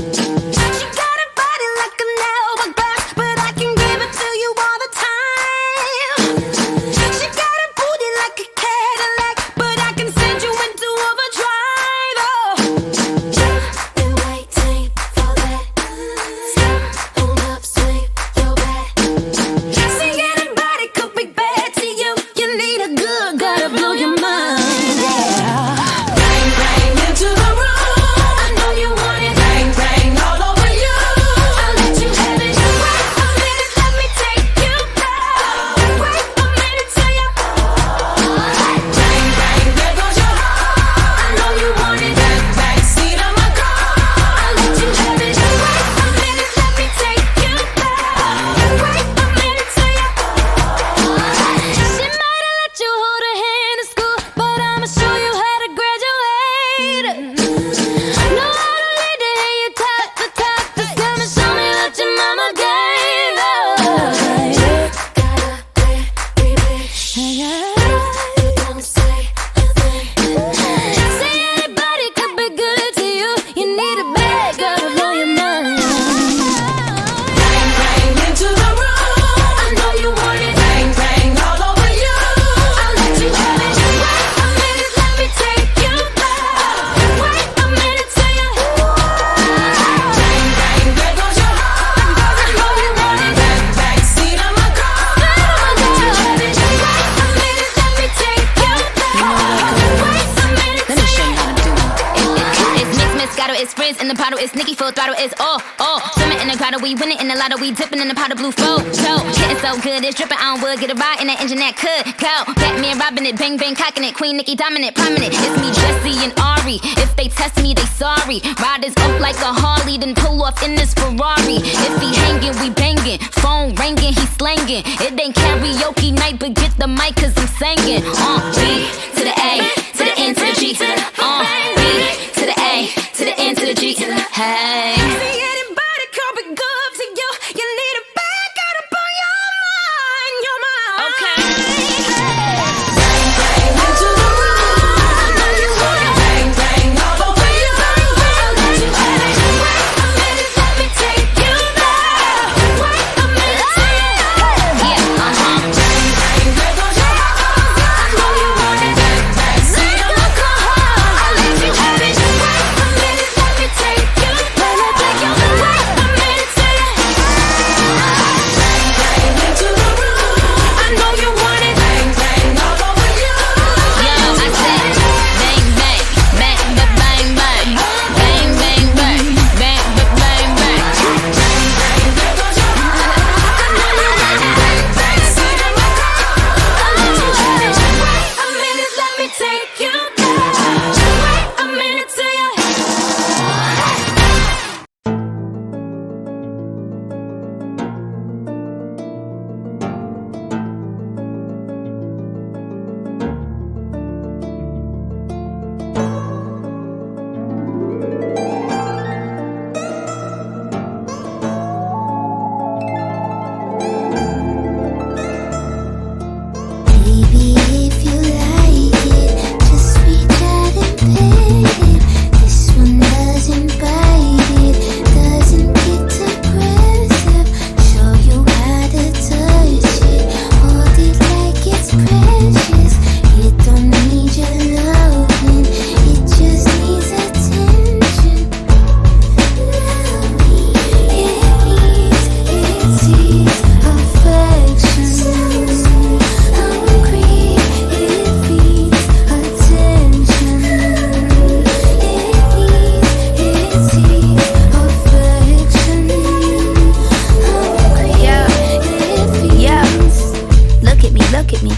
She got a body like an elbow brush, but I can give it to you all the time. She got a booty like a Cadillac, but I can send you into overdrive. Oh, been waiting for that. Step on up, swing your back. See, anybody could be bad to you. You need a good guy to blow your mind. Yeah. Bang, bang into the room. I know you want it. Bang, bang all over you. I'll let you have it. Wait a minute, let me take you back. Wait a minute till you. Bang, bang, there goes your heart. I know you want it. Back seat of my car. I'll let you have it. Wait a minute, let me take you back. Wait a minute till you. She might have let you hold her hand in school, but I'ma show you how to graduate. Know how to lead to hear you talk the talk. Just come and show me what your mama gave. Gotta be big. Don't say a thing. Say anybody could be good to you. You need a bad girl to blow your mind. Bang, bang into the room. I know you want it. Bang, bang all over you. I'll let you have it. Wait a minute, let me take you back. Wait a minute till you. Bang, bang, there goes your heart. I know you want it. Back seat of my car. I'll let you have it. Wait a minute, let me take you back. Wait a minute Let me show you how to do it. It's mix, Moscato, it's Frizz in the bottle, it's Nicki full throttle, it's all. Swimming in the grotto, we winning in the lotto, we dipping in the pot of blue flow. Getting so good, it's dripping on wood, get a ride in that engine that could go. Batman robbing it, bang bang cocking it, Queen Nicki dominant, prominent. It's me, Jesse and Ari. If they test me, they sorry. Riders up like a Harley, then pull off in this Ferrari. If he hanging, we banging. Phone ringing, he slanging. It ain't karaoke night, but get the mic 'cause I'm singing. B to the A, to the N to the G. B to the A, to the N to the G. Hey. See, anybody could be good to you. You need a bad guy to blow your mind, your mind. Okay. Bang into the room. I know you want it. Bang, bang all over you. I'll let you have it. Wait a minute, let me take you back. Wait a minute till you. Yeah, Bang, bang, there goes your heart. I know you want it. Back seat of my car. I'll let you have it. Wait a minute, let me take you back. Wait a minute till you. Bang into the room. I know you want it. Bang, bang all over you. Yo, I said bang bang, bang ba bang bang, bang bang bang, bang ba bang bang. Bang, bang, there goes your heart. I know you want it. Back seat of my car. I'll let you have it. Wait a minute, let me take you back. Wait a minute till you. Baby, if you like it, just reach out and pet it. This one doesn't bite it, doesn't get aggressive. Show you how to touch it, hold it like it's precious. It don't need your loving, it just needs attention. Love me, it needs affection. Hungry, it feeds attention. It needs affection. Hungry, it feeds. Look at me.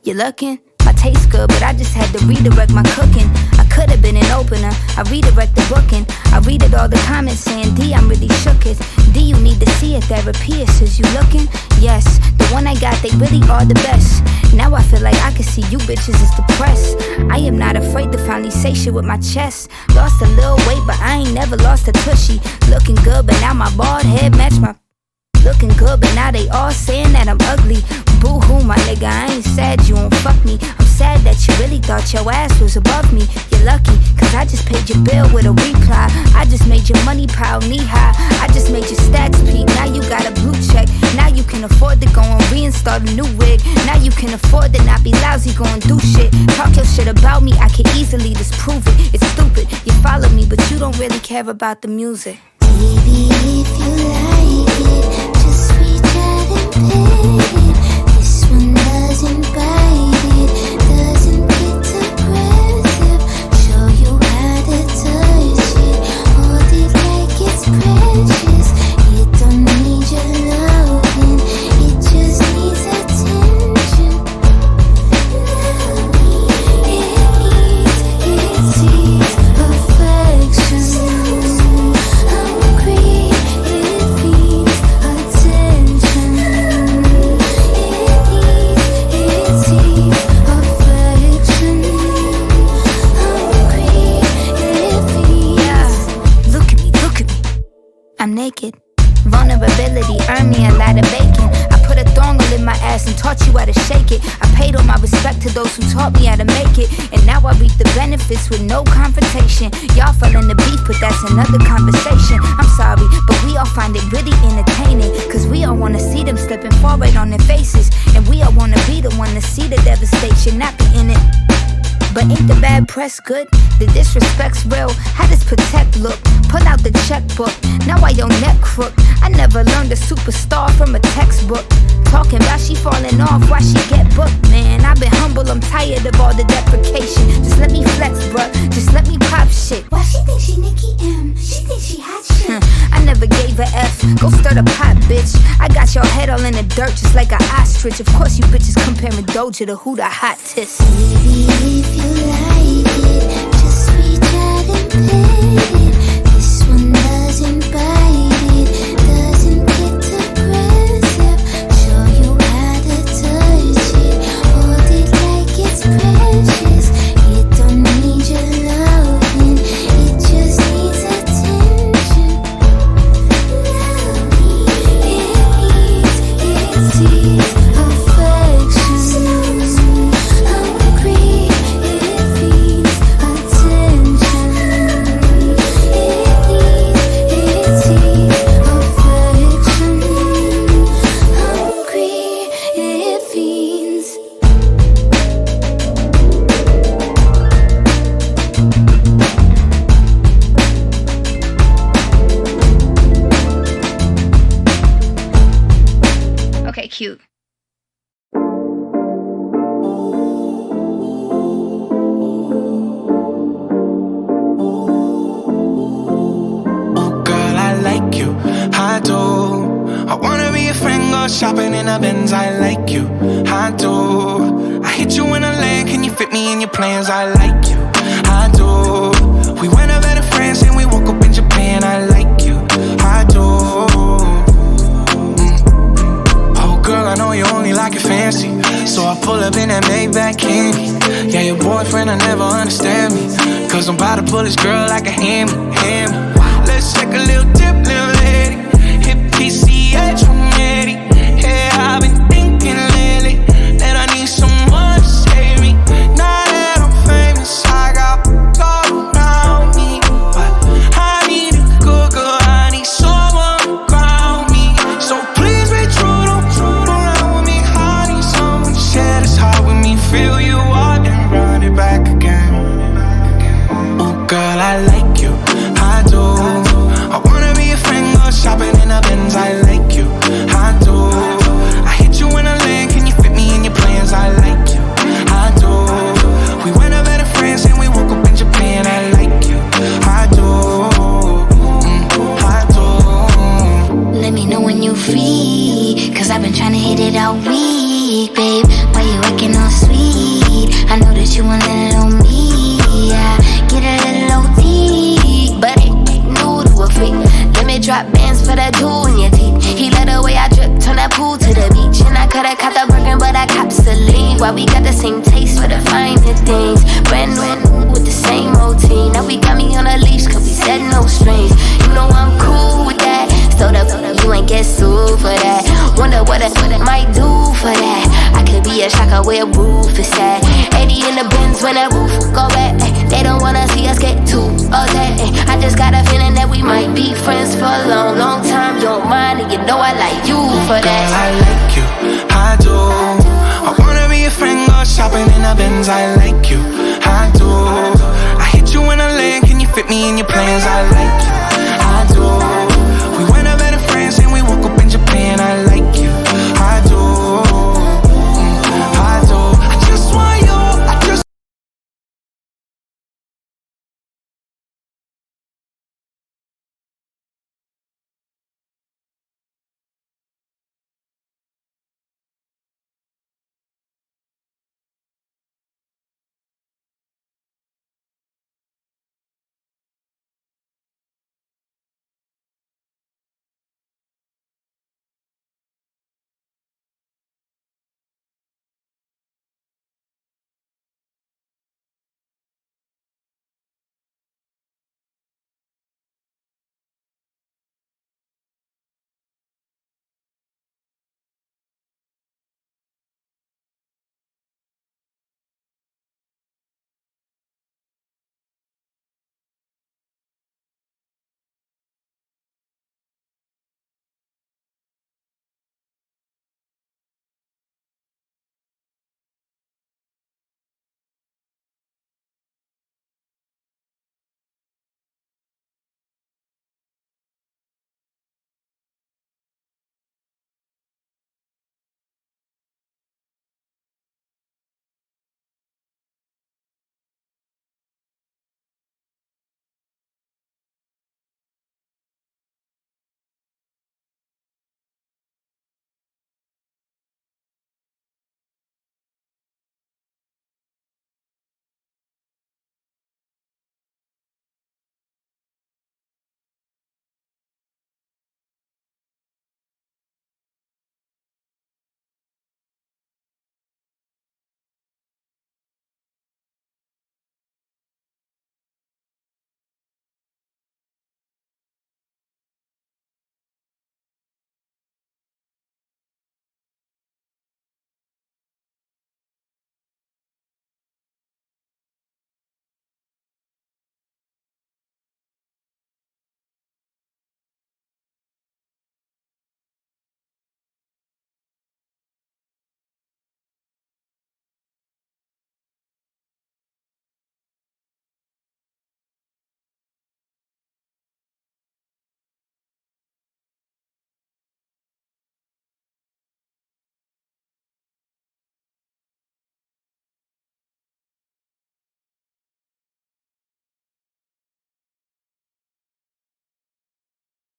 You looking? My taste good, but I just had to redirect my cooking. I could have been an opener. I redirect the booking. I read it all the comments saying, D, I'm really shook it. D, you need to see a therapist. Is you looking? Yes, the one I got, they really are the best. Now I feel like I can see you bitches is depressed. I am not afraid to finally say shit with my chest. Lost a little weight, but I ain't never lost a tushy. Looking good, but now my bald head match my... Looking good, but now they all saying that I'm ugly. Boo-hoo, my nigga, I ain't sad you won't fuck me. I'm sad that you really thought your ass was above me. You're lucky, cause I just paid your bill with a reply. I just made your money pile knee high. I just made your stats peak. Now you got a blue check. Now you can afford to go and reinstall a new wig. Now you can afford to not be lousy, go and do shit. Talk your shit about me, I can easily disprove it. It's stupid, you follow me, but you don't really care about the music. Baby, if you like it, just reach out and pay it. This one doesn't bite it, doesn't get aggressive. Show you how to touch it, hold it like it's precious. It don't need your loving, it just needs attention. It sees affection. Hungry, it feeds attention. It sees affection. Hungry, it feeds. Look at me. I'm naked. Vulnerability earned me a lot of bacon. I put a thong all in my ass and taught you how to shake it. I paid all my respect to those who taught me how to make it. And now I reap the benefits with no confrontation. Y'all fell in the beef, but that's another conversation. I'm sorry, but we all find it really entertaining. Cause we all wanna see them slipping forward on their faces. And we all wanna be the one to see the devastation, not be in it. But ain't the bad press good? The disrespect's real. How does protect look? Pull out the checkbook. Now why your neck crook? I never learned a superstar from a textbook. Talking about she falling off, why she get booked, man. I've been humble, I'm tired of all the deprecation. Just let me flex, bruh, just let me pop shit. Why she think she Nicki M? She think she hot shit. I never gave a F, go stir the pot, bitch. I got your head all in the dirt just like an ostrich. Of course you bitches comparing Doja to who the hottest. Baby, if you like it, just reach out and pay it. This one doesn't bite it, doesn't get aggressive. Show you how to touch it, hold it like it's precious. It don't need your loving, it just needs attention. It sees affection. Hungry, it feeds attention. It sees affection. Hungry, it feeds. Okay, cute. Oh girl, I like you, I do. I wanna be a friend, go shopping in a Benz. I like you, I do. I hit you in a land, can you fit me in your plans? I like you, I do. We went over to France and we woke up in Japan. I like you, I do. Oh girl, I know you only like it fancy, so I pull up in that Maybach candy. Yeah, your boyfriend, I never understand me, cause I'm about to pull this girl like a hammy. Let's take a little dip, little lady. Hit PCH from Eddie. Yeah, I've been thinking lately that I need someone to save me. Now that I'm famous, I got all around me, but I need a good girl, I need someone to ground me. So please be true, don't around with me. I need someone to share this heart with me. Feel you out and run it back again. Oh girl, I like you, I do. I wanna where roof is at. 80 in the bins when that roof go back. They don't wanna see us get too upset. I just got a feeling that we might be friends for a long, long time. You don't mind, and you know I like you for that. Girl, I like you, I do. I wanna be a friend, go shopping in the Benz. I like you, I do. I hit you in a lane, can you fit me in your plans? I like